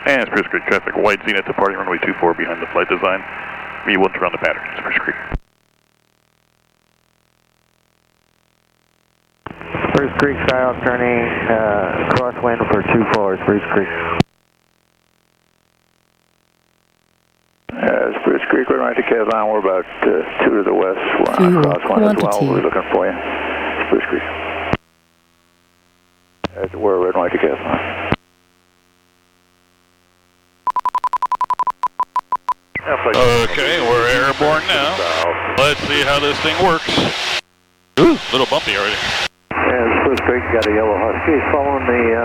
And Spruce Creek traffic, white Zenith departing runway 24 behind the flight design. V1 to run the pattern, Spruce Creek. Spruce Creek, Skyhawk turning crosswind for 24, Spruce Creek. Spruce Creek, we're right to Caroline. We're about 2 to the west. We're on crosswind as well. We're looking for you. Spruce Creek. We're right to Caroline. Okay, we're airborne now. Let's see how this thing works. Ooh, a little bumpy already. And Spruce Creek got a yellow husky following the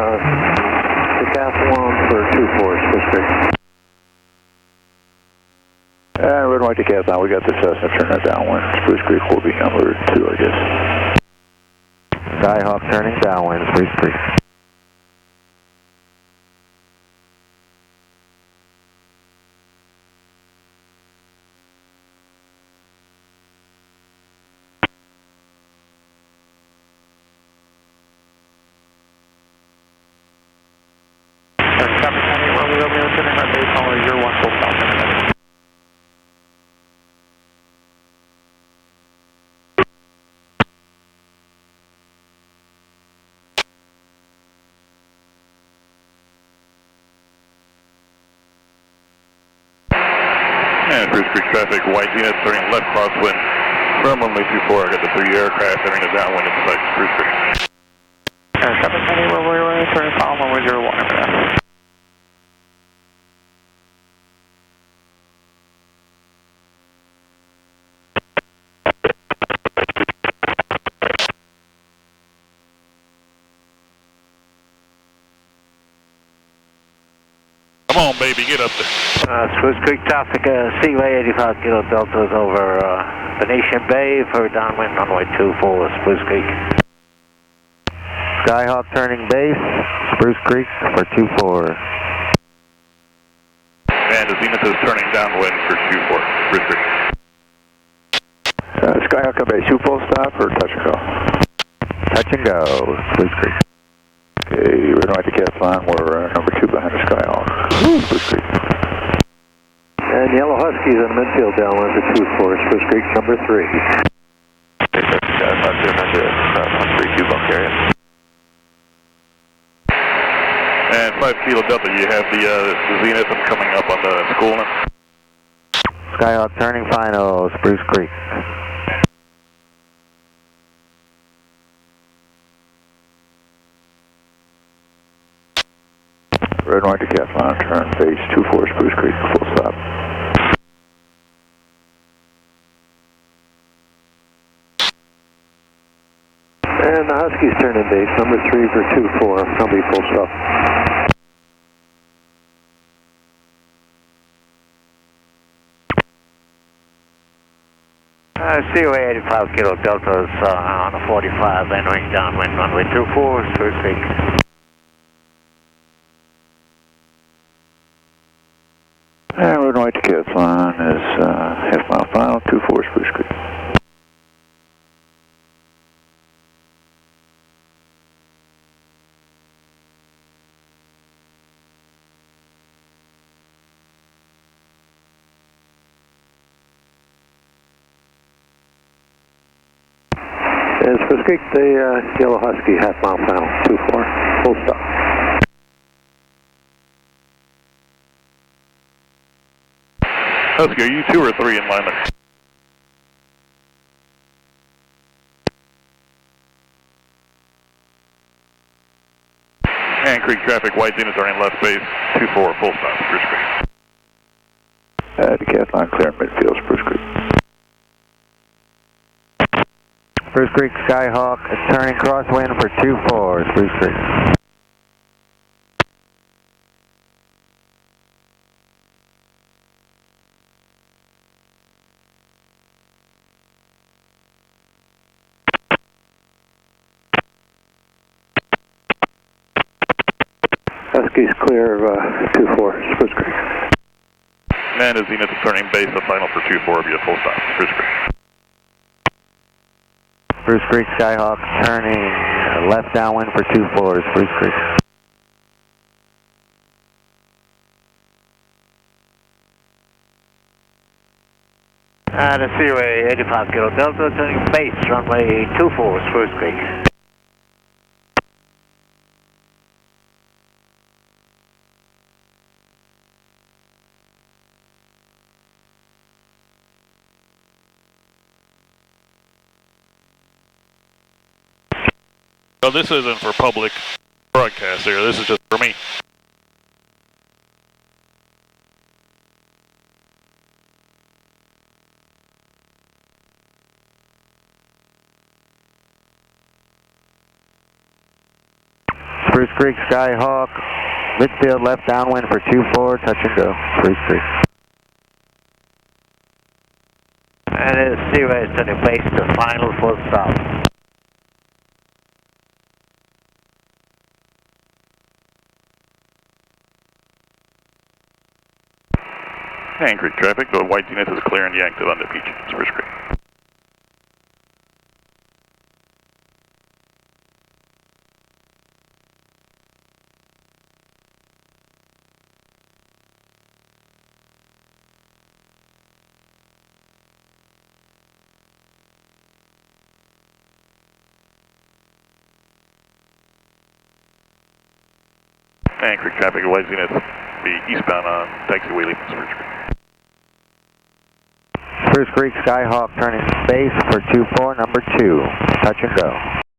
decathlon for 24, Spruce Creek. And we're right to Caroline. We got the Cessna turning downwind. Spruce Creek will be number 2, I guess. Skyhawk turning downwind, Spruce Creek. And Spruce Creek traffic, white Zenith turning left crosswind from runway 24. I got the 3 aircraft entering the downwind in sight, Spruce Creek. 720, runway turning column, runway 01 over there. Come on, baby, get up there. Spruce Creek traffic, Seaway 85 Kilo Delta is over Venetian Bay for downwind runway 24, Spruce Creek. Skyhawk turning base, Spruce Creek for 24. And the Zenith is turning downwind for 24, Spruce Creek. Skyhawk on base, 2 full stop or touch and go? Touch and go, Spruce Creek. Okay, we're right to Caroline. We're number 2 behind the Skyhawk. Spruce Creek. And Yellow Huskies in midfield downwind for 24, Spruce Creek number 3. And 5 Kilo Delta, you have the Zenith coming up on the school now. Skyhawk turning final, Spruce Creek. Red white to Caroline, turn base 24 Spruce Creek, full stop. And the Huskies turning base, number 3 for 24, that'll be full stop. COA 85 Kilo Delta's on the 45, entering downwind runway 24, Spruce Creek. And red white to Caroline is half-mile final, 24 Spruce Creek. And Spruce Creek, the Yellow Husky, half-mile final, 24, full stop. Husky, are you 2 or 3 in alignment? And Creek traffic, white Zenith turning left base, 24, full stop, Spruce Creek. To Caroline, clear midfield, Spruce Creek. Spruce Creek Skyhawk turning crosswind for 24, Spruce Creek. Huskies clear of 24, Spruce Creek. And as Zenith is turning base, the final for 24 via full stop, Spruce Creek. Spruce Creek Skyhawk turning left downwind for 24, Spruce Creek. The Seaway 85 Kilo Delta, turning base, runway 24, Spruce Creek. So this isn't for public broadcast here, this is just for me. Spruce Creek, Skyhawk, midfield left downwind for 2-4, touch and go, Spruce Creek. And it's Seaway is turning base to final full stop. Hand Creek traffic, the white unit is clear and yanked on the beach, Spruce Creek. Hand Creek traffic, white unit be eastbound on taxiway leaving Spruce Creek. Spruce Creek, Skyhawk turning base for 2-4, number 2. Touch and go.